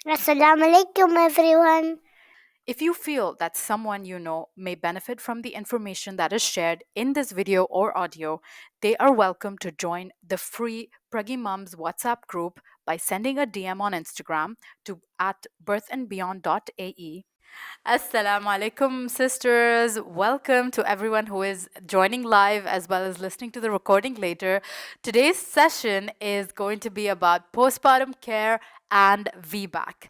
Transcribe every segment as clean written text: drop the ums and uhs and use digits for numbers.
Assalamu alaikum, everyone. If you feel that someone you know may benefit from the information that is shared in this video or audio, they are welcome to join the free Pragi Mums WhatsApp group by sending a DM on Instagram to at birthandbeyond.ae. Assalamu alaikum, sisters. Welcome to everyone who is joining live as well as listening to the recording later. Today's session is going to be about postpartum care and VBAC.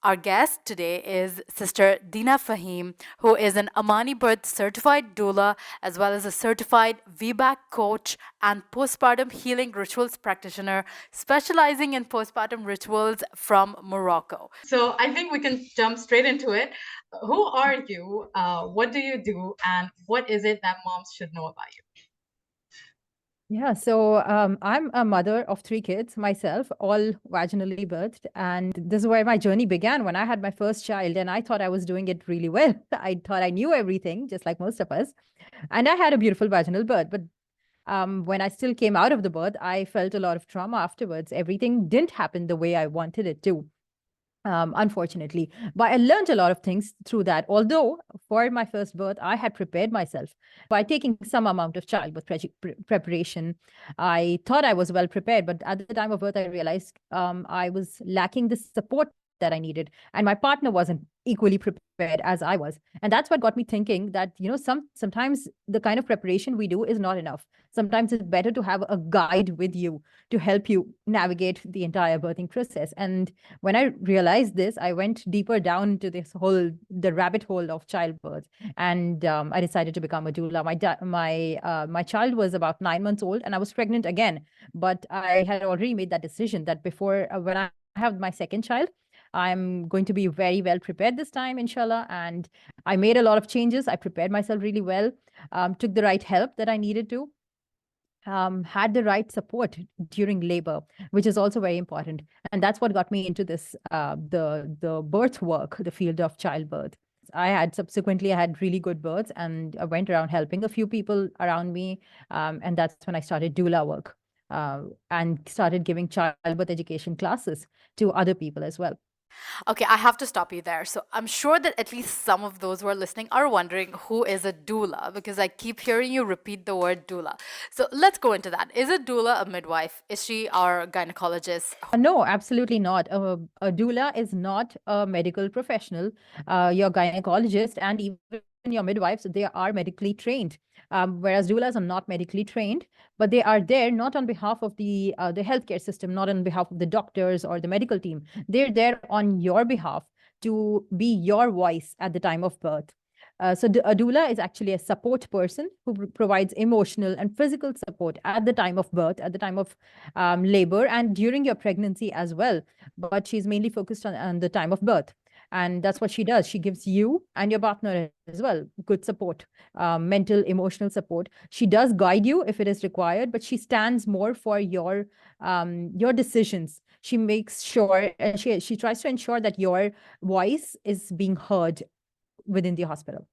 Our guest today is Sister Deena Faheem, who is an Amani Birth certified doula as well as a certified VBAC coach and postpartum healing rituals practitioner, specializing in postpartum rituals from Morocco. So I think we can jump straight into it. Who are you? What do you do? And what is it that moms should know about you? Yeah, so I'm a mother of three kids myself, all vaginally birthed. And this is where my journey began when I had my first child. And I thought I was doing it really well. I thought I knew everything, just like most of us. And I had a beautiful vaginal birth. But when I still came out of the birth, I felt a lot of trauma afterwards. Everything didn't happen the way I wanted it to, unfortunately. But I learned a lot of things through that. Although for my first birth, I had prepared myself by taking some amount of childbirth preparation. I thought I was well prepared, but at the time of birth, I realized I was lacking the support that I needed, and my partner wasn't equally prepared as I was. And that's what got me thinking that sometimes the kind of preparation we do is not enough. Sometimes it's better to have a guide with you to help you navigate the entire birthing process. And when I realized this, I went deeper down into the rabbit hole of childbirth, and I decided to become a doula. My child was about 9 months old, and I was pregnant again. But I had already made that decision that before when I have my second child, I'm going to be very well prepared this time, inshallah. And I made a lot of changes. I prepared myself really well, took the right help that I needed to, had the right support during labor, which is also very important. And that's what got me into this, the birth work, the field of childbirth. I had really good births, and I went around helping a few people around me. And that's when I started doula work, and started giving childbirth education classes to other people as well. Okay, I have to stop you there. So I'm sure that at least some of those who are listening are wondering who is a doula because I keep hearing you repeat the word doula. So let's go into that. Is a doula a midwife? Is she our gynecologist? No, absolutely not. A doula is not a medical professional. Your gynecologist and even your midwives, they are medically trained. Whereas doulas are not medically trained, but they are there not on behalf of the healthcare system, not on behalf of the doctors or the medical team. They're there on your behalf to be your voice at the time of birth. A doula is actually a support person who provides emotional and physical support at the time of birth, at the time of labor, and during your pregnancy as well. But she's mainly focused on the time of birth. And that's what she does. She gives you and your partner as well good support, mental, emotional support. She does guide you if it is required, but she stands more for your decisions. She makes sure, she tries to ensure that your voice is being heard within the hospital.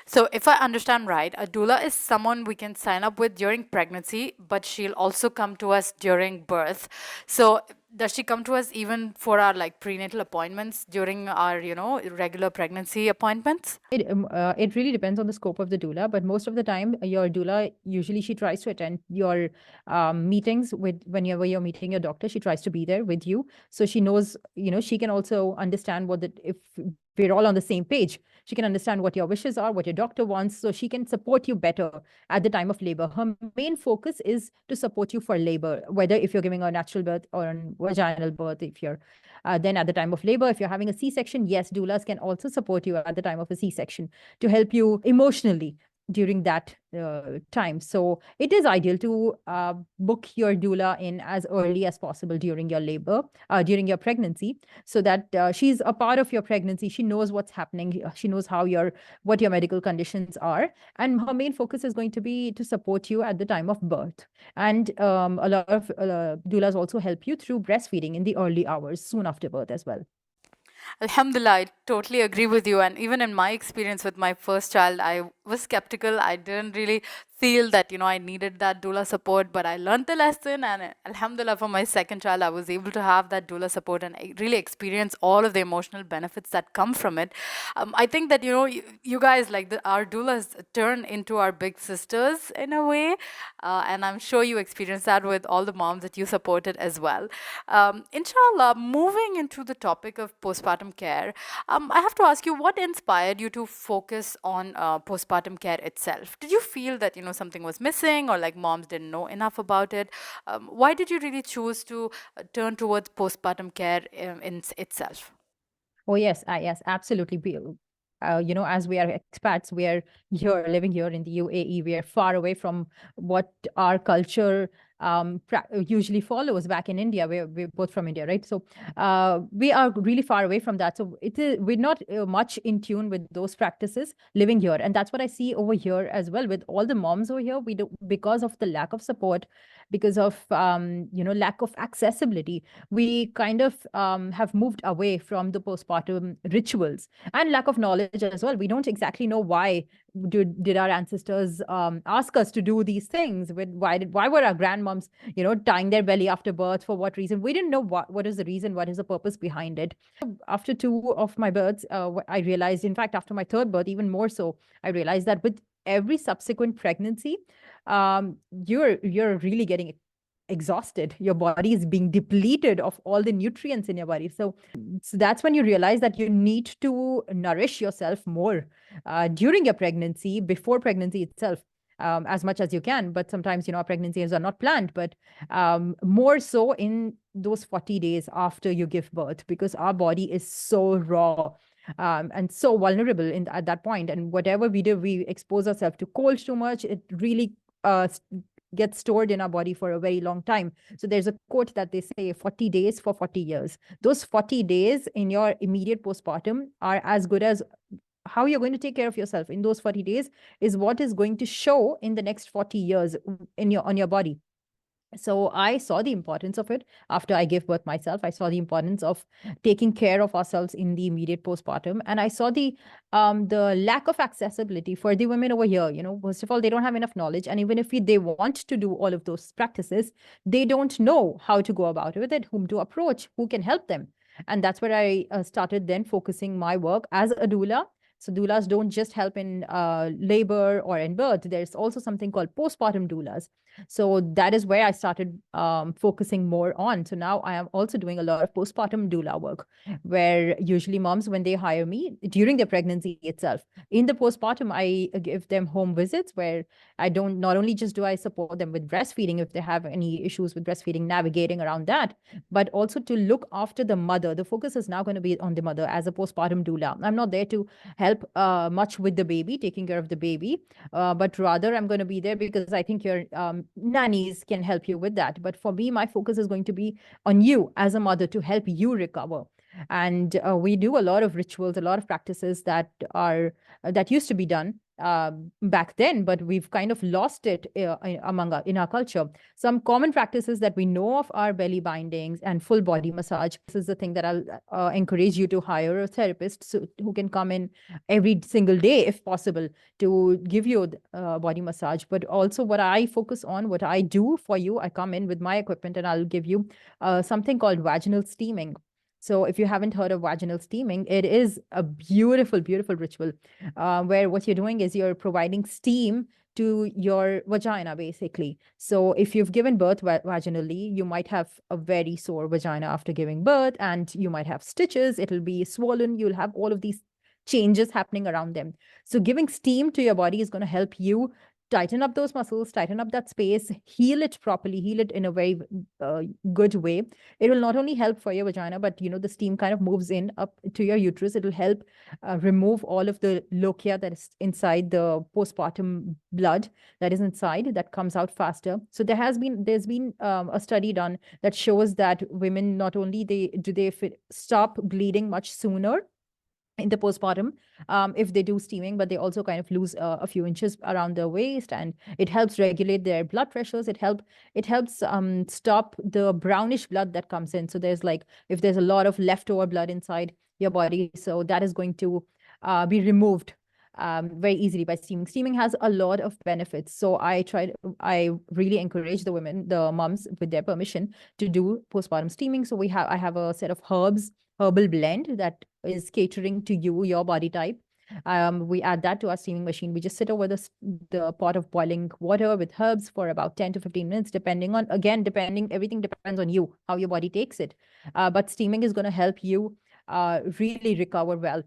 So, if I understand right, a doula is someone we can sign up with during pregnancy, but she'll also come to us during birth. So, does she come to us even for our like prenatal appointments during our, regular pregnancy appointments? It really depends on the scope of the doula, but most of the time, your doula usually she tries to attend your meetings with whenever you're meeting your doctor. She tries to be there with you, so she knows. She can also understand if we're all on the same page. She can understand what your wishes are, what your doctor wants, so she can support you better at the time of labor. Her main focus is to support you for labor, whether if you're giving a natural birth or a vaginal birth. If you're then at the time of labor, if you're having a C-section, yes, doulas can also support you at the time of a C-section to help you emotionally during that time. So it is ideal to book your doula in as early as possible during your labor, during your pregnancy, so that she's a part of your pregnancy. She knows what's happening. She knows what your medical conditions are, and her main focus is going to be to support you at the time of birth. And a lot of doulas also help you through breastfeeding in the early hours, soon after birth as well. Alhamdulillah, I totally agree with you. And even in my experience with my first child, I was skeptical. I didn't really feel that, I needed that doula support, but I learned the lesson. And alhamdulillah, for my second child, I was able to have that doula support and really experience all of the emotional benefits that come from it. I think that, you guys, like our doulas turn into our big sisters in a way. And I'm sure you experienced that with all the moms that you supported as well. Inshallah, moving into the topic of postpartum care, I have to ask you, what inspired you to focus on postpartum care itself? Did you feel that, something was missing, or like moms didn't know enough about it? Why did you really choose to turn towards postpartum care in itself? Oh, yes, absolutely. As we are expats, we are here, living here in the UAE. We are far away from what our culture usually follows back in India. We're both from India, right? So we are really far away from that. So we're not much in tune with those practices living here. And that's what I see over here as well with all the moms over here. We do, because of the lack of support, because of lack of accessibility, we kind of have moved away from the postpartum rituals and lack of knowledge as well. We don't exactly know why did our ancestors ask us to do these things. Why were our grandmoms tying their belly after birth? For what reason? We didn't know what is the reason, what is the purpose behind it. After two of my births, I realized, in fact, after my third birth, even more so, I realized that with every subsequent pregnancy, you're really getting exhausted. Your body is being depleted of all the nutrients in your body. So that's when you realize that you need to nourish yourself more during your pregnancy, before pregnancy itself, as much as you can. But sometimes, our pregnancies are not planned, but more so in those 40 days after you give birth, because our body is so raw. And so vulnerable at that point. And whatever we do, we expose ourselves to cold too much. It really gets stored in our body for a very long time. So there's a quote that they say 40 days for 40 years. Those 40 days in your immediate postpartum are as good as how you're going to take care of yourself in those 40 days is what is going to show in the next 40 years on your body. So I saw the importance of it after I gave birth myself. I saw the importance of taking care of ourselves in the immediate postpartum, and I saw the lack of accessibility for the women over here. First of all, they don't have enough knowledge, and even if they want to do all of those practices, they don't know how to go about it, whom to approach, who can help them. And that's where I started then focusing my work as a doula. So doulas don't just help in labor or in birth. There's also something called postpartum doulas. So that is where I started focusing more on. So now I am also doing a lot of postpartum doula work, where usually moms, when they hire me during their pregnancy itself, in the postpartum, I give them home visits where I don't, not only just do I support them with breastfeeding if they have any issues with breastfeeding, navigating around that, but also to look after the mother. The focus is now going to be on the mother as a postpartum doula. I'm not there to help much with the baby, taking care of the baby, but rather I'm going to be there because I think your nannies can help you with that. But for me, my focus is going to be on you as a mother to help you recover. And we do a lot of rituals, a lot of practices that used to be done back then, but we've kind of lost it in our culture. Some common practices that we know of are belly bindings and full body massage. This is the thing that I'll encourage you to hire a therapist who can come in every single day, if possible, to give you a body massage. But also what I focus on, what I do for you, I come in with my equipment and I'll give you something called vaginal steaming. So if you haven't heard of vaginal steaming, it is a beautiful, beautiful ritual where what you're doing is you're providing steam to your vagina, basically. So if you've given birth vaginally, you might have a very sore vagina after giving birth, and you might have stitches. It'll be swollen. You'll have all of these changes happening around them. So giving steam to your body is going to help you tighten up those muscles, tighten up that space, heal it properly, heal it in a very good way. It will not only help for your vagina, but the steam kind of moves in up to your uterus. It will help remove all of the lochia that is inside the postpartum blood that is inside, that comes out faster. So there's been a study done that shows that women, not only they stop bleeding much sooner in the postpartum if they do steaming, but they also kind of lose a few inches around their waist, and it helps regulate their blood pressures. It helps stop the brownish blood that comes in. So if there's a lot of leftover blood inside your body, so that is going to be removed very easily by steaming. Steaming has a lot of benefits. So I really encourage the women, the moms, with their permission, to do postpartum steaming. So I have a set of herbal blend that is catering to you, your body type. We add that to our steaming machine. We just sit over the pot of boiling water with herbs for about 10 to 15 minutes, everything depends on you, how your body takes it. But steaming is going to help you really recover well,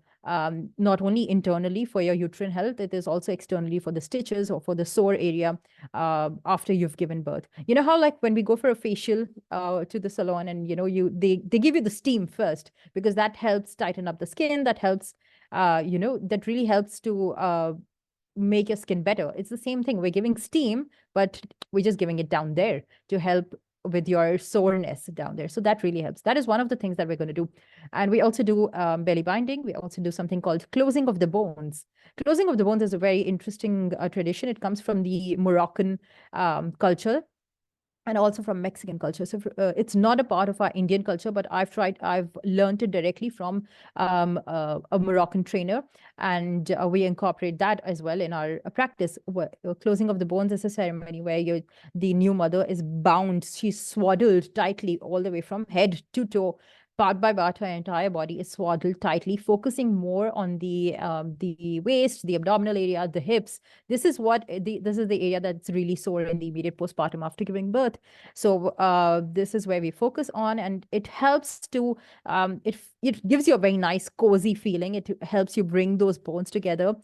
not only internally for your uterine health, it is also externally for the stitches or for the sore area after you've given birth. You know how, like, when we go for a facial to the salon, and they give you the steam first because that helps tighten up the skin, that helps that really helps to make your skin better. It's the same thing. We're giving steam, but we're just giving it down there to help with your soreness down there. So that really helps. That is one of the things that we're going to do. And we also do belly binding. We also do something called closing of the bones. Closing of the bones is a very interesting tradition. It comes from the Moroccan culture and also from Mexican culture. So it's not a part of our Indian culture, but I've learned it directly from a Moroccan trainer, and we incorporate that as well in our practice. Closing of the bones is a ceremony where the new mother is bound, she's swaddled tightly all the way from head to toe. Part by part, her entire body is swaddled tightly, focusing more on the waist, the abdominal area, the hips. This is the area that's really sore in the immediate postpartum after giving birth. So this is where we focus on, and it helps to it gives you a very nice cozy feeling. It helps you bring those bones together.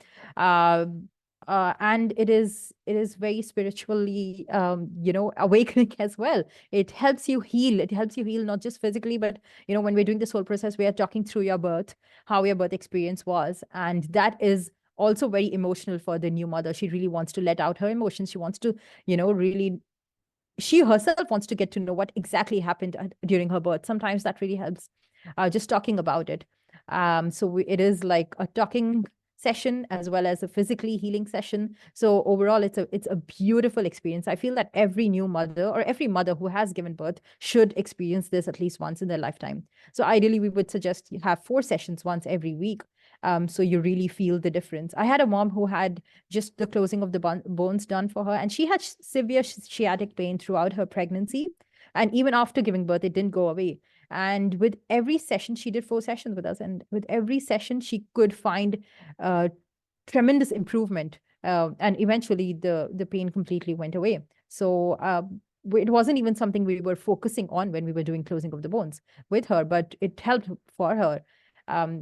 Uh, and it is very spiritually awakening as well. It helps you heal. It helps you heal not just physically, but when we're doing this whole process, we are talking through your birth, how your birth experience was, and that is also very emotional for the new mother. She really wants to let out her emotions. She wants to really, she herself wants to get to know what exactly happened during her birth. Sometimes that really helps, just talking about it. It is like a talking session as well as a physically healing session. So overall, it's a beautiful experience. I feel that every new mother or every mother who has given birth should experience this at least once in their lifetime. So ideally, we would suggest you have 4 sessions once every week. So you really feel the difference. I had a mom who had just the closing of the bones done for her, and she had severe sciatic pain throughout her pregnancy. And even after giving birth, it didn't go away. And with every session, she did 4 sessions with us. And with every session, she could find tremendous improvement. And eventually, the pain completely went away. So it wasn't even something we were focusing on when we were doing closing of the bones with her, but it helped for her.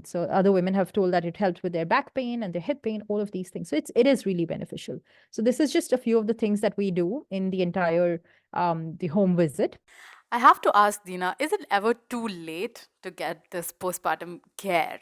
So other women have told that it helped with their back pain and their hip pain, all of these things. So it is really beneficial. So this is just a few of the things that we do in the entire the home visit. I have to ask, Deena, is it ever too late to get this postpartum care?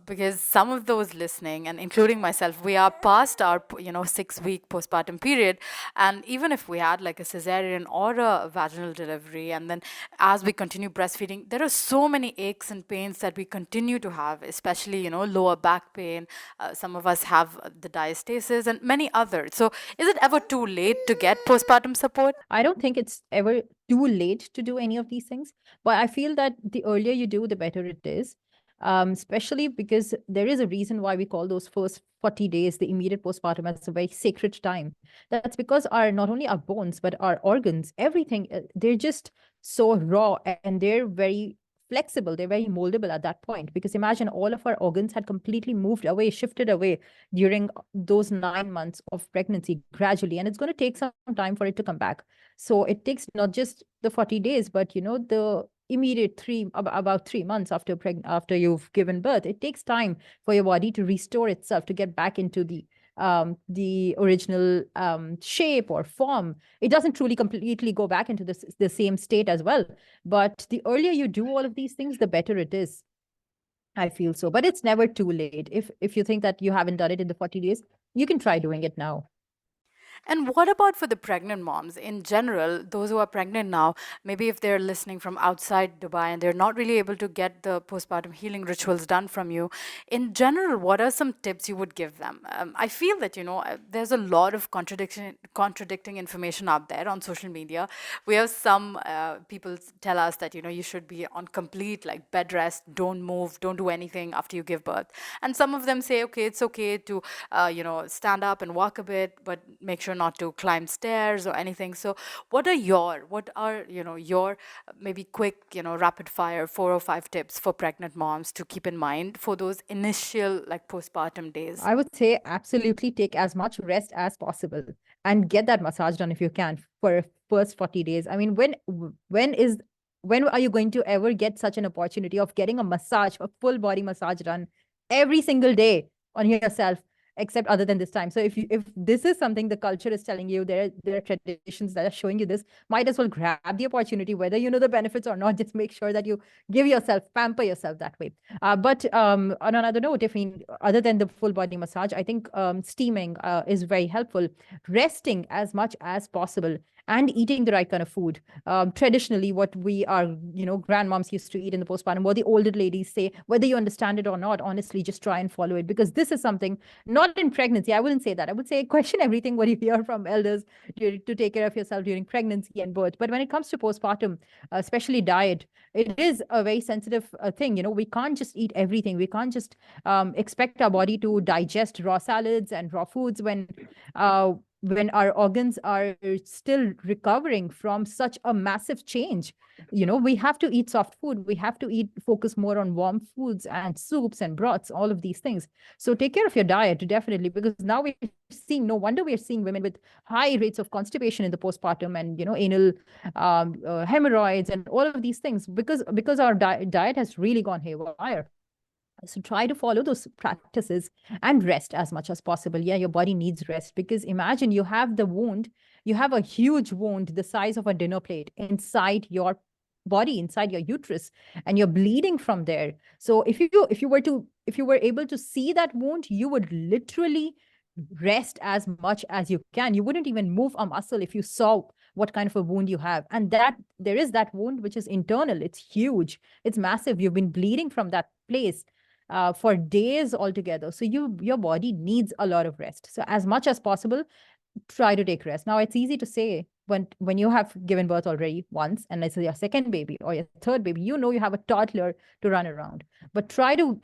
Because some of those listening, and including myself, we are past our 6-week postpartum period, and even if we had like a cesarean or a vaginal delivery, and then as we continue breastfeeding, there are so many aches and pains that we continue to have, especially lower back pain. Some of us have the diastasis and many others. So is it ever too late to get postpartum support? I don't think it's ever too late to do any of these things, but I feel that the earlier you do, the better it is. Especially because there is a reason why we call those first 40 days, the immediate postpartum, as a very sacred time. That's because not only our bones, but our organs, everything, they're just so raw, and they're very flexible. They're very moldable at that point. Because imagine all of our organs had completely moved away, shifted away during those 9 months of pregnancy gradually. And it's going to take some time for it to come back. So it takes not just the 40 days, but the immediate about 3 months after you've given birth. It takes time for your body to restore itself, to get back into the original shape or form. It doesn't truly completely go back into the same state as well. But the earlier you do all of these things, the better it is. I feel so. But it's never too late. If you think that you haven't done it in the 40 days, you can try doing it now. And what about for the pregnant moms in general, those who are pregnant now, maybe if they're listening from outside Dubai and they're not really able to get the postpartum healing rituals done from you, in general, what are some tips you would give them? I feel that, there's a lot of contradicting information out there on social media. We have some people tell us that, you should be on complete like bed rest, don't move, don't do anything after you give birth. And some of them say, okay, it's okay to, stand up and walk a bit, but make sure not to climb stairs or anything. So what are your maybe quick, rapid fire 4 or 5 tips for pregnant moms to keep in mind for those initial like postpartum days? I would say absolutely take as much rest as possible and get that massage done if you can for first 40 days. I mean, when are you going to ever get such an opportunity of getting a massage, a full body massage done every single day on yourself, except other than this time? So if this is something the culture is telling you, there are traditions that are showing you this, might as well grab the opportunity, whether you know the benefits or not. Just make sure that you give yourself, pamper yourself that way. But on another note, if other than the full body massage, I think steaming is very helpful. Resting as much as possible and eating the right kind of food. Traditionally, what we are, grandmoms used to eat in the postpartum, what the older ladies say, whether you understand it or not, honestly, just try and follow it, because this is something not in pregnancy. I wouldn't say that. I would say question everything what you hear from elders to take care of yourself during pregnancy and birth. But when it comes to postpartum, especially diet, it is a very sensitive thing. We can't just eat everything. We can't just expect our body to digest raw salads and raw foods when our organs are still recovering from such a massive change. We have to eat soft food. We have to focus more on warm foods and soups and broths, all of these things. So take care of your diet, definitely, because now we're seeing, no wonder we're seeing women with high rates of constipation in the postpartum, and anal hemorrhoids and all of these things, because our diet has really gone haywire. So try to follow those practices and rest as much as possible. Yeah, your body needs rest, because imagine you have a huge wound the size of a dinner plate inside your body, inside your uterus, and you're bleeding from there. So if you were able to see that wound, you would literally rest as much as you can. You wouldn't even move a muscle if you saw what kind of a wound you have. And that there is that wound which is internal. It's huge. It's massive. You've been bleeding from that place for days altogether. So your body needs a lot of rest. So as much as possible, try to take rest. Now, it's easy to say when you have given birth already once, and let's say your second baby or your third baby, you have a toddler to run around. But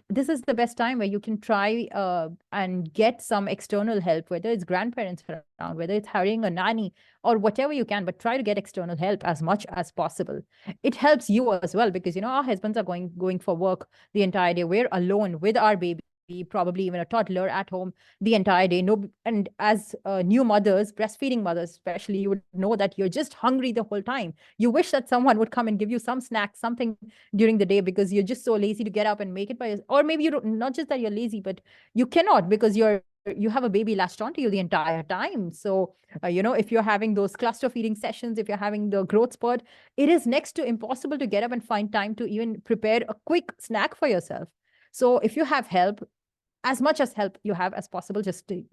this is the best time where you can try and get some external help, whether it's grandparents around, whether it's hiring a nanny or whatever you can, but try to get external help as much as possible. It helps you as well, because our husbands are going for work the entire day. We're alone with our baby, probably even a toddler at home the entire day. No, and as new mothers, breastfeeding mothers especially, you would know that you're just hungry the whole time. You wish that someone would come and give you some snack, something during the day, because you're just so lazy to get up and make it by yourself. Or maybe you don't, not just that you're lazy, but you cannot, because you have a baby latched onto you the entire time. So, if you're having those cluster feeding sessions, if you're having the growth spurt, it is next to impossible to get up and find time to even prepare a quick snack for yourself. So if you have help, as much as help you have as possible, just to,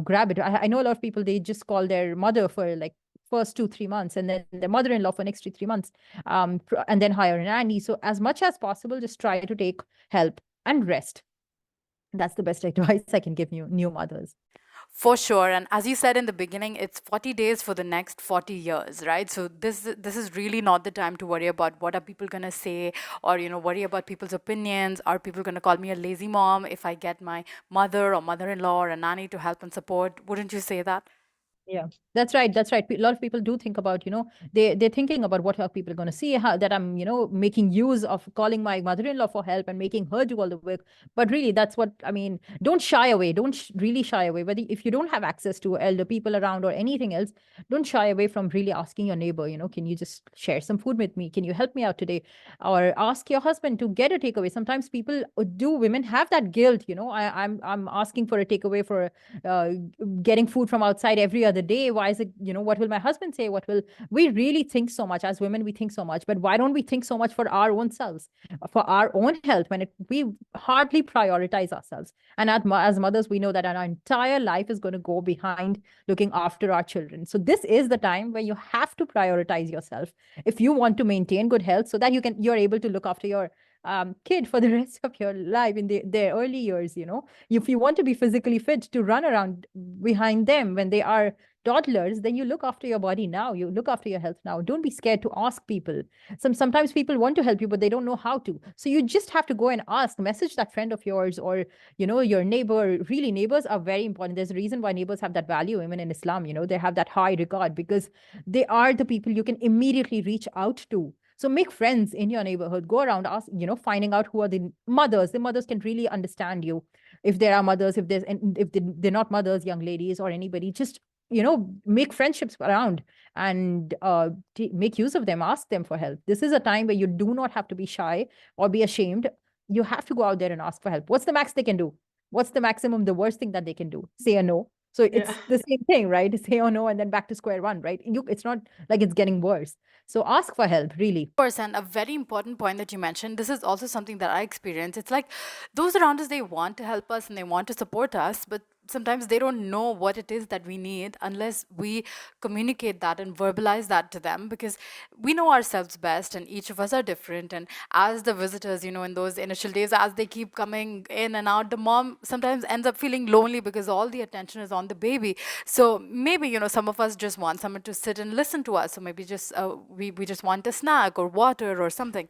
grab it. I know a lot of people, they just call their mother for like first 2-3 months, and then their mother-in-law for next 2-3 months, and then hire a nanny. So as much as possible, just try to take help and rest. That's the best advice I can give you, new mothers. For sure. And as you said in the beginning, it's 40 days for the next 40 years, right? So this is really not the time to worry about what are people going to say, or, worry about people's opinions. Are people going to call me a lazy mom if I get my mother or mother-in-law or a nanny to help and support? Wouldn't you say that? Yeah, that's right. That's right. A lot of people do think about, they're thinking about what are people going to see, how that I'm, making use of calling my mother-in-law for help and making her do all the work. But really, that's what I mean. Don't shy away. Don't really shy away. Whether if you don't have access to elder people around or anything else, don't shy away from really asking your neighbor, can you just share some food with me? Can you help me out today? Or ask your husband to get a takeaway. Sometimes women have that guilt, I'm asking for a takeaway for getting food from outside every other other day? Why is it, what will my husband say? What will we really think so much as women? We think so much, but why don't we think so much for our own selves, for our own health, when we hardly prioritize ourselves? And as mothers, we know that our entire life is going to go behind looking after our children. So this is the time where you have to prioritize yourself if you want to maintain good health, so that you're able to look after your kid for the rest of your life in their early years. If you want to be physically fit to run around behind them when they are toddlers, then you look after your body now. You look after your health now. Don't be scared to ask people. Sometimes people want to help you, but they don't know how to. So you just have to go and ask, message that friend of yours, or your neighbor. Really, neighbors are very important. There's a reason why neighbors have that value even in Islam. They have that high regard, because they are the people you can immediately reach out to. So make friends in your neighborhood. Go around, ask, finding out who are the mothers. The mothers can really understand you. If there are mothers, if they're not mothers, young ladies or anybody, just make friendships around, and make use of them. Ask them for help. This is a time where you do not have to be shy or be ashamed. You have to go out there and ask for help. What's the max they can do? What's the maximum, the worst thing that they can do? Say a no. So Yeah. it's the same thing, right? Say or no, and then back to square one, right? It's not like it's getting worse. So ask for help, really. Of course, and a very important point that you mentioned, this is also something that I experience. It's like those around us, they want to help us and they want to support us, but sometimes they don't know what it is that we need unless we communicate that and verbalize that to them, because we know ourselves best and each of us are different. And as the visitors, in those initial days, as they keep coming in and out, the mom sometimes ends up feeling lonely because all the attention is on the baby. So maybe, some of us just want someone to sit and listen to us. So maybe just we just want a snack or water or something.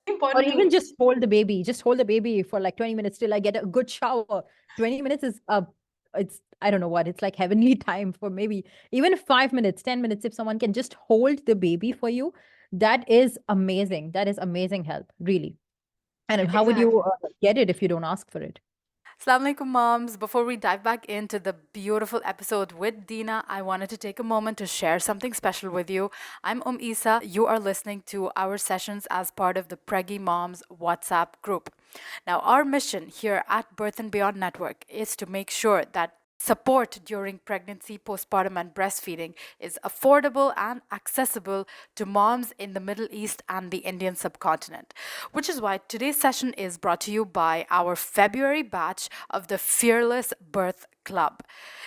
Or Important even to just hold the baby. Just hold the baby for like 20 minutes till I get a good shower. 20 minutes is it's, I don't know what, it's like heavenly time. For maybe even 5 minutes, 10 minutes, if someone can just hold the baby for you, that is amazing. That is amazing help, really. And how would exactly. you get it if you don't ask for it? Assalamu alaikum, moms. Before we dive back into the beautiful episode with Deena, I wanted to take a moment to share something special with you. I'm Isa. You are listening to our sessions as part of the Preggy Moms WhatsApp group. Now, our mission here at Birth and Beyond Network is to make sure that support during pregnancy, postpartum, and breastfeeding is affordable and accessible to moms in the Middle East and the Indian subcontinent. Which is why today's session is brought to you by our February batch of the Fearless Birth Club.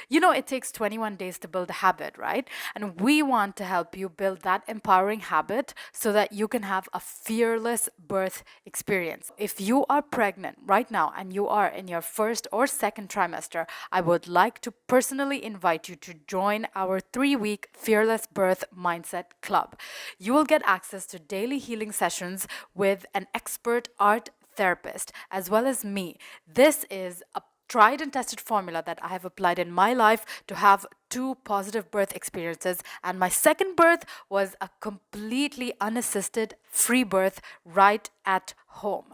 It takes 21 days to build a habit, right? And we want to help you build that empowering habit so that you can have a fearless birth experience. If you are pregnant right now and you are in your first or second trimester, I would like to personally invite you to join our 3-week Fearless Birth Mindset Club. You will get access to daily healing sessions with an expert art therapist as well as me. This is a tried and tested formula that I have applied in my life to have 2 positive birth experiences. And my second birth was a completely unassisted free birth right at home.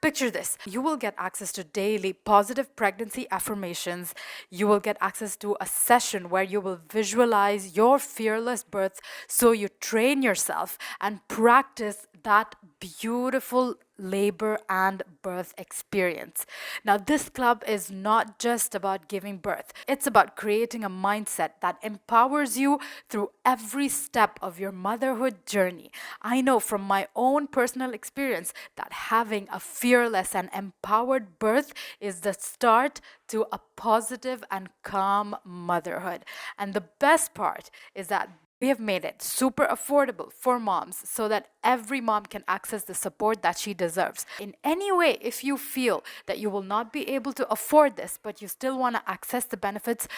Picture this. You will get access to daily positive pregnancy affirmations. You will get access to a session where you will visualize your fearless birth, so you train yourself and practice that beautiful labor and birth experience. Now, this club is not just about giving birth, it's about creating a mindset that empowers you through every step of your motherhood journey. I know from my own personal experience that having a fearless and empowered birth is the start to a positive and calm motherhood. And the best part is that we have made it super affordable for moms so that every mom can access the support that she deserves. In any way, if you feel that you will not be able to afford this, but you still want to access the benefits,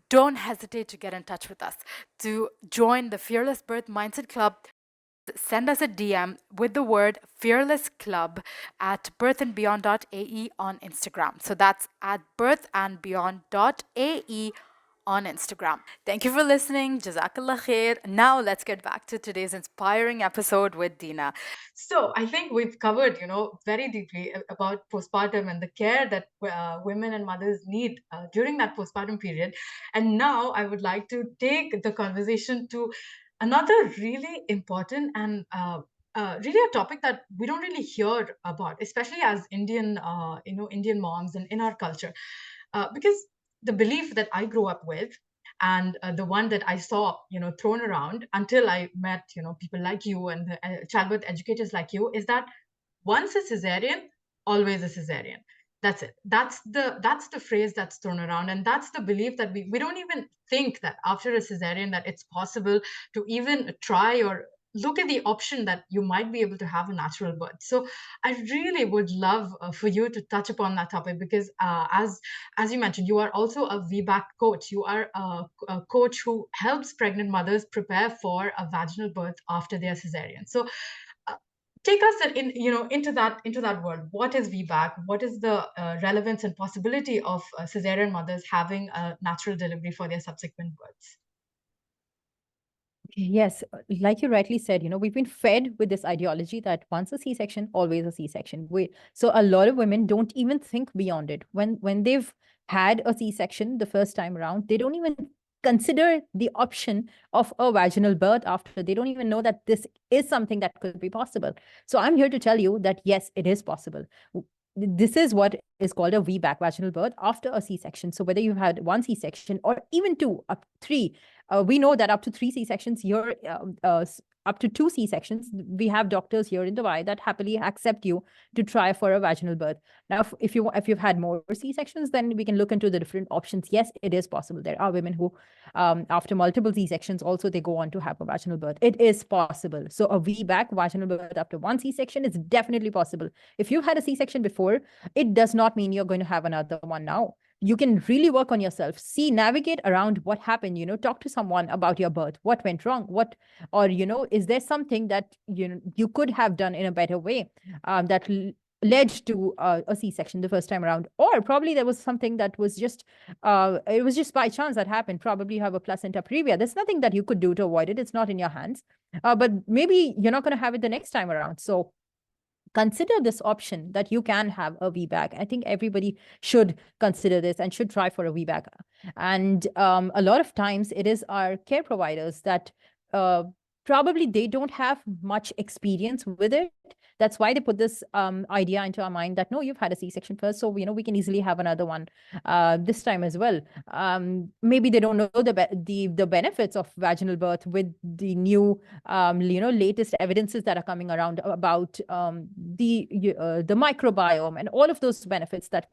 don't hesitate to get in touch with us. To join the Fearless Birth Mindset Club, send us a DM with the word Fearless Club at birthandbeyond.ae on Instagram. So that's at birthandbeyond.ae on Instagram. Thank you for listening. Jazakallah khair. Now let's get back to today's inspiring episode with Deena. So I think we've covered, very deeply about postpartum and the care that women and mothers need during that postpartum period. And now I would like to take the conversation to another really important and really a topic that we don't really hear about, especially as Indian, Indian moms and in our culture, because the belief that I grew up with and the one that I saw, thrown around until I met, people like you and the childbirth educators like you, is that once a cesarean, always a cesarean. That's it. That's the phrase that's thrown around, and that's the belief that we don't even think that after a cesarean that it's possible to even try or look at the option that you might be able to have a natural birth. So I really would love for you to touch upon that topic, because as you mentioned, you are also a VBAC coach. You are a coach who helps pregnant mothers prepare for a vaginal birth after their cesarean. So uh, take us into that world. What is VBAC? What is the relevance and possibility of cesarean mothers having a natural delivery for their subsequent births? Yes, like you rightly said, we've been fed with this ideology that once a C-section, always a C-section. So a lot of women don't even think beyond it. When they've had a C-section the first time around, they don't even consider the option of a vaginal birth after. They don't even know that this is something that could be possible. So I'm here to tell you that yes, it is possible. This is what is called a VBAC, vaginal birth after a C-section. So whether you've had one C-section or even two, up three, we know that up to three C-sections here, up to two C-sections, we have doctors here in Dubai that happily accept you to try for a vaginal birth. Now, if you've had more C-sections, then we can look into the different options. Yes, it is possible. There are women who, after multiple C-sections, also they go on to have a vaginal birth. It is possible. So a VBAC, vaginal birth after one C-section, is definitely possible. If you've had a C-section before, it does not mean you're going to have another one now. You can really work on yourself, navigate around what happened, talk to someone about your birth, what went wrong, or, is there something that, you could have done in a better way that led to a C-section the first time around, or probably there was something that was just, it was just by chance that happened. Probably you have a placenta previa. There's nothing that you could do to avoid it. It's not in your hands, but maybe you're not going to have it the next time around. So consider this option that you can have a VBAC. I think everybody should consider this and should try for a VBAC. And a lot of times it is our care providers that probably they don't have much experience with it. That's why they put this idea into our mind that, no, you've had a C-section first, so, we can easily have another one this time as well. Maybe they don't know the benefits of vaginal birth with the new, latest evidences that are coming around about the microbiome and all of those benefits that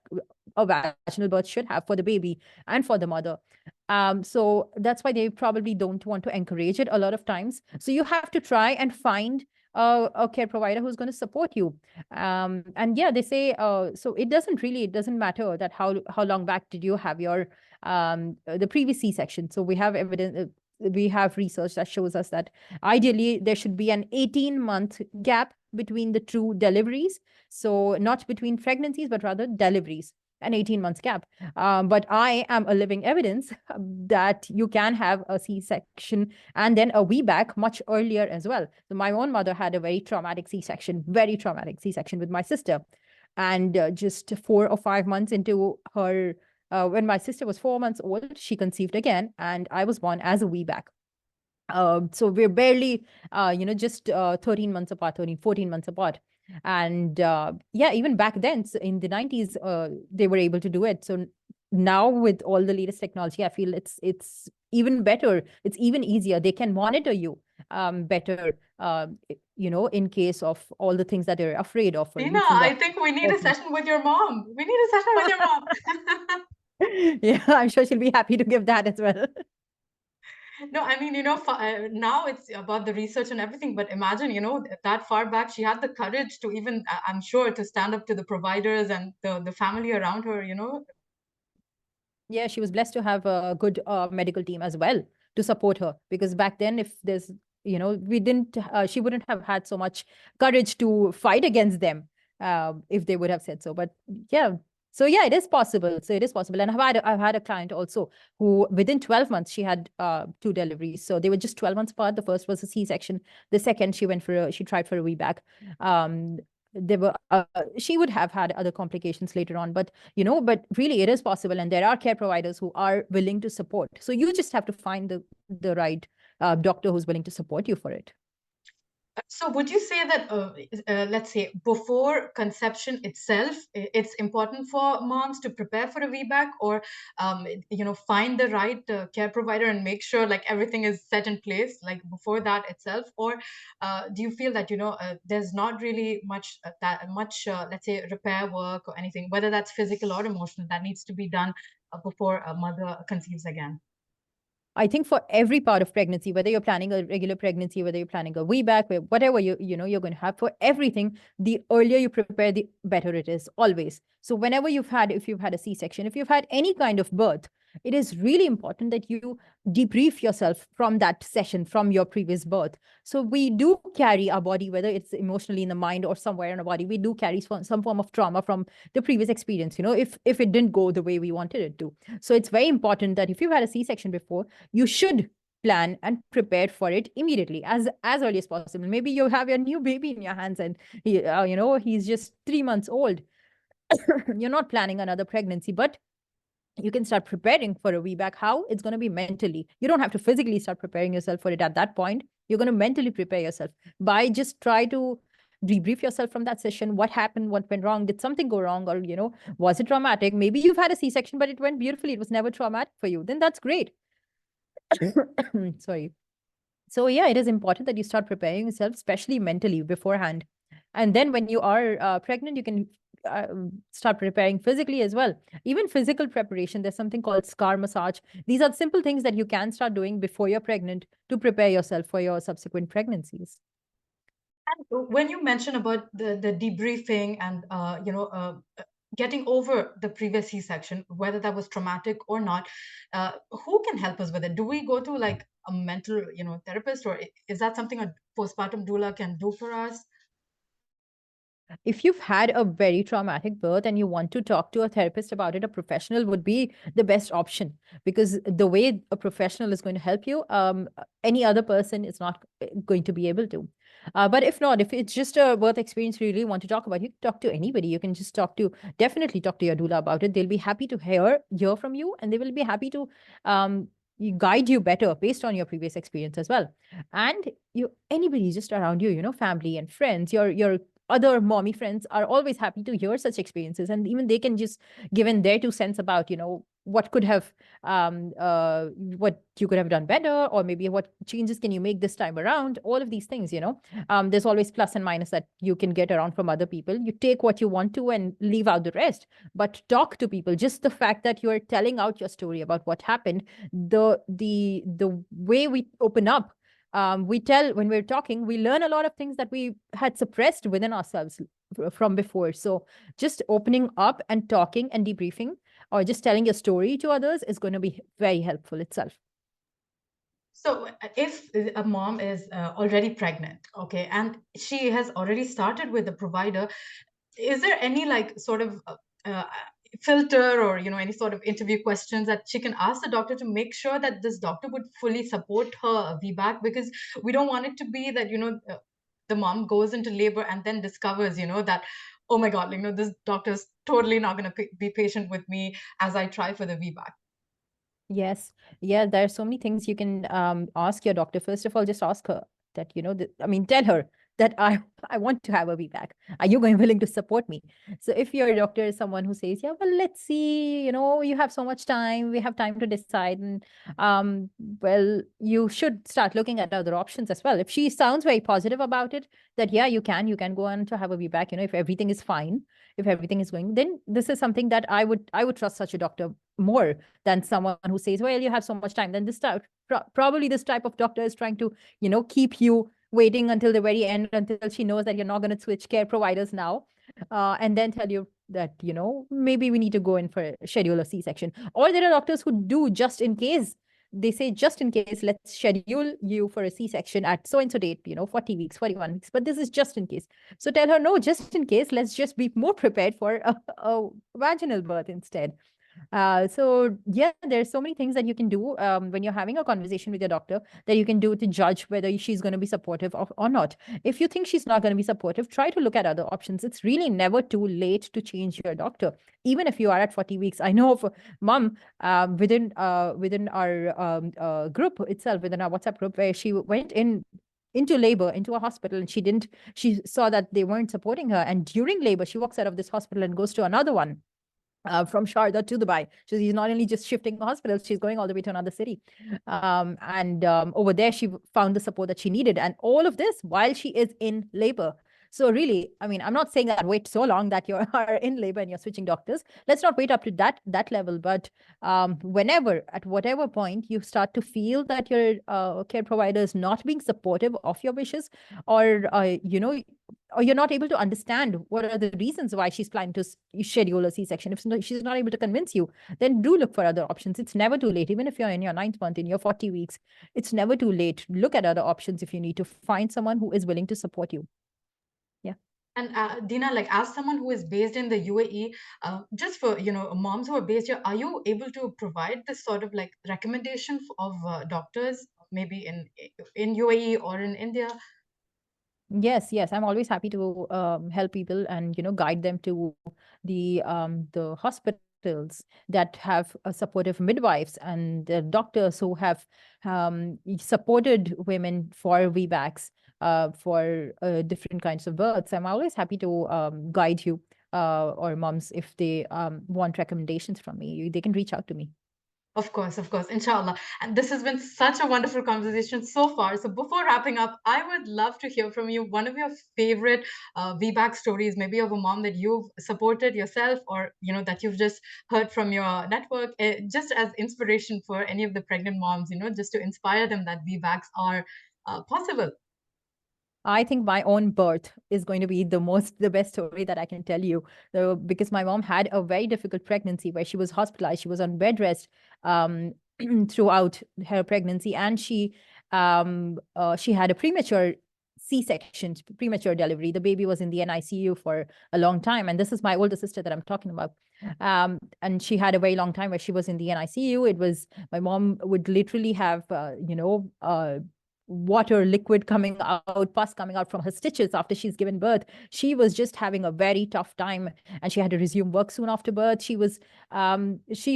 a vaginal birth should have for the baby and for the mother. So that's why they probably don't want to encourage it a lot of times. So you have to try and find a care provider who's going to support you. And yeah, they say, so it doesn't matter that how long back did you have your the previous C-section. So we have evidence, we have research that shows us that ideally there should be an 18-month gap between the two deliveries. So not between pregnancies, but rather deliveries, an 18 months gap. But I am a living evidence that you can have a C-section and then a VBAC much earlier as well. So my own mother had a very traumatic C-section with my sister. And just 4 or 5 months into her, when my sister was 4 months old, she conceived again, and I was born as a VBAC. So we're barely, just 13 months apart, 14 months apart. And yeah, even back then, so in the 90s, they were able to do it. So now with all the latest technology, I feel it's even better. It's even easier. They can monitor you better, in case of all the things that they're afraid of. Deena, I think we need a session with your mom. We need a session with your mom. Yeah, I'm sure she'll be happy to give that as well. No, I mean, now it's about the research and everything, but imagine, that far back, she had the courage to even, I'm sure, to stand up to the providers and the family around her. Yeah, she was blessed to have a good medical team as well to support her, because back then, if there's, we didn't, she wouldn't have had so much courage to fight against them if they would have said so. But yeah, so yeah, it is possible. So it is possible. And I've had a client also who within 12 months, she had 2 deliveries. So they were just 12 months apart. The first was a C-section. The second, she tried for a VBAC. There were she would have had other complications later on, but really it is possible, and there are care providers who are willing to support. So you just have to find the right doctor who's willing to support you for it. So would you say that, let's say, before conception itself, it's important for moms to prepare for a VBAC, or find the right care provider and make sure like everything is set in place like before that itself? Or do you feel that there's not really much let's say repair work or anything, whether that's physical or emotional, that needs to be done before a mother conceives again? I think for every part of pregnancy, whether you're planning a regular pregnancy, whether you're planning a VBAC, whatever you're going to have, for everything, the earlier you prepare, the better it is, always. So whenever if you've had a C-section, if you've had any kind of birth, it is really important that you debrief yourself from that session, from your previous birth. So we do carry our body, whether it's emotionally in the mind or somewhere in our body, we do carry some form of trauma from the previous experience, if it didn't go the way we wanted it to. So it's very important that if you've had a C-section before, you should plan and prepare for it immediately, as early as possible. Maybe you have your new baby in your hands and he's just 3 months old. You're not planning another pregnancy, but you can start preparing for a VBAC. How? It's going to be mentally. You don't have to physically start preparing yourself for it at that point. You're going to mentally prepare yourself by just try to debrief yourself from that session. What happened? What went wrong? Did something go wrong? Or, was it traumatic? Maybe you've had a C-section, but it went beautifully. It was never traumatic for you. Then that's great. Sorry. So yeah, it is important that you start preparing yourself, especially mentally beforehand. And then when you are pregnant, you can start preparing physically as well. Even physical preparation, there's something called scar massage. These are simple things that you can start doing before you're pregnant to prepare yourself for your subsequent pregnancies. And when you mention about the debriefing and getting over the previous C-section, whether that was traumatic or not, who can help us with it? Do we go to like a mental, therapist, or is that something a postpartum doula can do for us? If you've had a very traumatic birth and you want to talk to a therapist about it, a professional would be the best option, because the way a professional is going to help you, any other person is not going to be able to. But if not, if it's just a birth experience you really want to talk about, you can talk to anybody. You can just definitely talk to your doula about it. They'll be happy to hear from you, and they will be happy to guide you better based on your previous experience as well. And anybody just around you, family and friends, your other mommy friends are always happy to hear such experiences, and even they can just give in their 2 cents about what you could have done better, or maybe what changes can you make this time around. All of these things, there's always plus and minus that you can get around from other people. You take what you want to and leave out the rest, but talk to people. Just the fact that you're telling out your story about what happened, the way we open up, when we're talking, we learn a lot of things that we had suppressed within ourselves from before. So just opening up and talking and debriefing, or just telling your story to others, is going to be very helpful itself. So if a mom is already pregnant, okay, and she has already started with a provider, is there any like sort of filter, or any sort of interview questions that she can ask the doctor to make sure that this doctor would fully support her VBAC? Because we don't want it to be that the mom goes into labor and then discovers that, oh my god, this doctor's totally not going to be patient with me as I try for the VBAC. Yes. Yeah, there are so many things you can ask your doctor. First of all, just ask her that, tell her that I want to have a VBAC. Are you willing to support me? So if your doctor is someone who says, yeah, well, let's see, you have so much time, we have time to decide. And well, you should start looking at other options as well. If she sounds very positive about it, that yeah, you can go on to have a VBAC, if everything is fine, if everything is going, then this is something that I would trust such a doctor more than someone who says, well, you have so much time. Then this probably this type of doctor is trying to, keep you waiting until the very end, until she knows that you're not going to switch care providers now, and then tell you that, maybe we need to go in for schedule a C-section. Or there are doctors who do just in case. They say, just in case, let's schedule you for a C-section at so-and-so date, 40 weeks, 41 weeks. But this is just in case. So tell her, no, just in case, let's just be more prepared for a vaginal birth instead. So yeah, there's so many things that you can do when you're having a conversation with your doctor, that you can do to judge whether she's going to be supportive or not. If you think she's not going to be supportive, try to look at other options. It's really never too late to change your doctor, even if you are at 40 weeks. I know of a mom within our group itself, within our WhatsApp group, where she went in into labor, into a hospital, and she saw that they weren't supporting her. And during labor, she walks out of this hospital and goes to another one. From Sharjah to Dubai. So she's not only just shifting hospitals, she's going all the way to another city. And over there, she found the support that she needed. And all of this while she is in labor. So really, I mean, I'm not saying that wait so long that you are in labor and you're switching doctors. Let's not wait up to that level. But whenever, at whatever point, you start to feel that your care provider is not being supportive of your wishes, or or you're not able to understand what are the reasons why she's planning to schedule a C-section. If she's not able to convince you, then do look for other options. It's never too late. Even if you're in your 9th month, in your 40 weeks, it's never too late. Look at other options if you need to find someone who is willing to support you. Yeah. And Deena, like as someone who is based in the UAE, just for moms who are based here, are you able to provide this sort of like recommendation of doctors, maybe in UAE or in India? Yes, I'm always happy to help people and guide them to the hospitals that have supportive midwives and doctors who have supported women for VBACs for different kinds of births. I'm always happy to guide you or moms if they want recommendations from me. They can reach out to me. Of course, inshallah. And this has been such a wonderful conversation so far. So before wrapping up, I would love to hear from you one of your favorite VBAC stories, maybe of a mom that you've supported yourself, or that you've just heard from your network, just as inspiration for any of the pregnant moms, just to inspire them that VBACs are possible. I think my own birth is going to be the best story that I can tell you. Because my mom had a very difficult pregnancy where she was hospitalized. She was on bed rest throughout her pregnancy, and she had a premature C-section, premature delivery. The baby was in the NICU for a long time. And this is my older sister that I'm talking about. And she had a very long time where she was in the NICU. It was, my mom would literally have, water, liquid coming out, pus coming out from her stitches after she's given birth. She was just having a very tough time, and she had to resume work soon after birth. She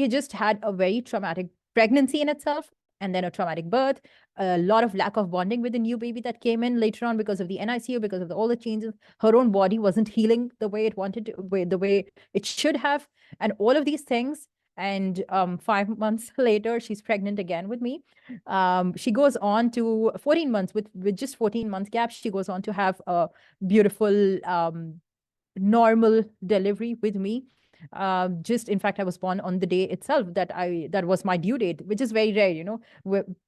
just had a very traumatic pregnancy in itself, and then a traumatic birth, a lot of lack of bonding with the new baby that came in later on because of the NICU, because of all the changes. Her own body wasn't healing the way it wanted to, the way it should have, and all of these things. And 5 months later, she's pregnant again with me. She goes on to 14 months, with just 14 months gap, she goes on to have a beautiful normal delivery with me. Just in fact, I was born on the day itself that was my due date, which is very rare.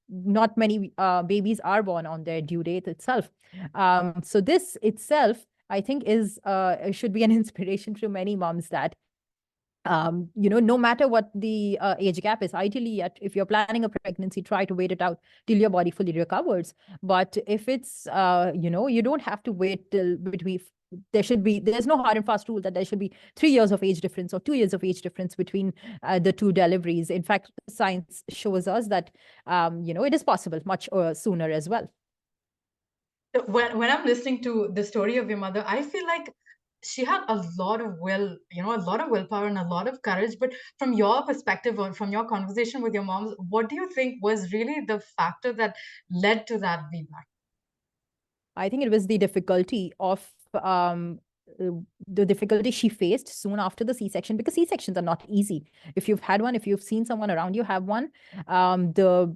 Not many babies are born on their due date itself. So this itself, I think, should be an inspiration to many moms that no matter what the age gap is, ideally, if you're planning a pregnancy, try to wait it out till your body fully recovers. But if it's, you don't have to wait till between. There's no hard and fast rule that there should be 3 years of age difference or 2 years of age difference between the two deliveries. In fact, science shows us that, it is possible much sooner as well. When I'm listening to the story of your mother, I feel like she had a lot of a lot of willpower and a lot of courage. But from your perspective, or from your conversation with your mom, what do you think was really the factor that led to that VBAC? I think it was the difficulty of the difficulty she faced soon after the C-section, because C-sections are not easy. If you've had one, if you've seen someone around you have one, labor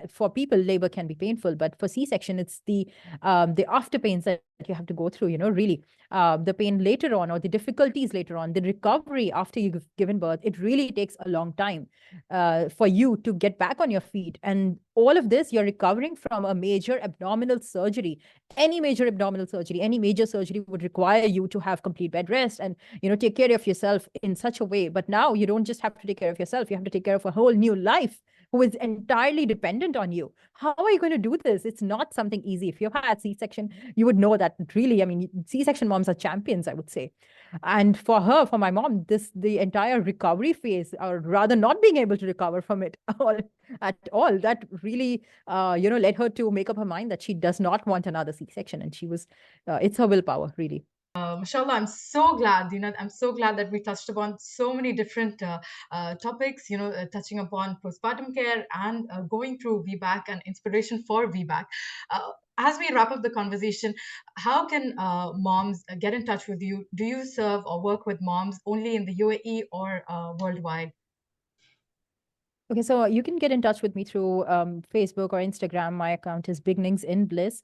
for people, labor can be painful, but for C-section, it's the after pains that you have to go through, really the pain later on, or the difficulties later on, the recovery after you've given birth. It really takes a long time for you to get back on your feet. And all of this, you're recovering from a major abdominal surgery. Any major abdominal surgery, any major surgery would require you to have complete bed rest and, take care of yourself in such a way. But now you don't just have to take care of yourself, you have to take care of a whole new life who is entirely dependent on you. How are you going to do this? It's not something easy. If you've had C-section, you would know that really, I mean, C-section moms are champions, I would say. And for my mom, the entire recovery phase, or rather not being able to recover from it at all, that really, led her to make up her mind that she does not want another C-section. And it's her willpower, really. Mashallah, I'm so glad, I'm so glad that we touched upon so many different topics, touching upon postpartum care and going through VBAC and inspiration for VBAC. As we wrap up the conversation, how can moms get in touch with you? Do you serve or work with moms only in the UAE or worldwide? Okay, so you can get in touch with me through Facebook or Instagram. My account is Beginnings in Bliss.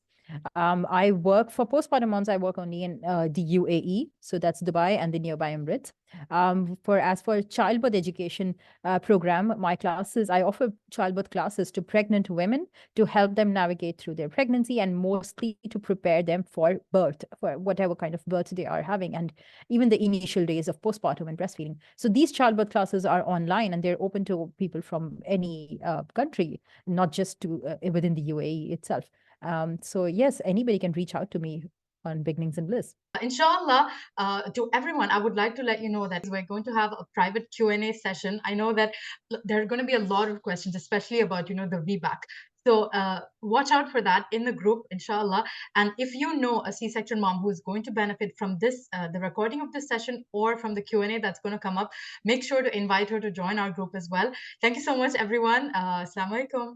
I work for postpartum moms. I work only in the UAE, so that's Dubai and the nearby Emirates. As for childbirth education program, my classes, I offer childbirth classes to pregnant women to help them navigate through their pregnancy and mostly to prepare them for birth, for whatever kind of birth they are having, and even the initial days of postpartum and breastfeeding. So these childbirth classes are online and they're open to people from any country, not just to within the UAE itself. So yes, anybody can reach out to me on Beginnings in Bliss. Inshallah, to everyone, I would like to let you know that we're going to have a private Q&A session. I know that there are going to be a lot of questions, especially about, the VBAC. So watch out for that in the group, inshallah. And if you know a C-section mom who is going to benefit from this, the recording of this session or from the Q&A that's going to come up, make sure to invite her to join our group as well. Thank you so much, everyone. Assalamu alaikum.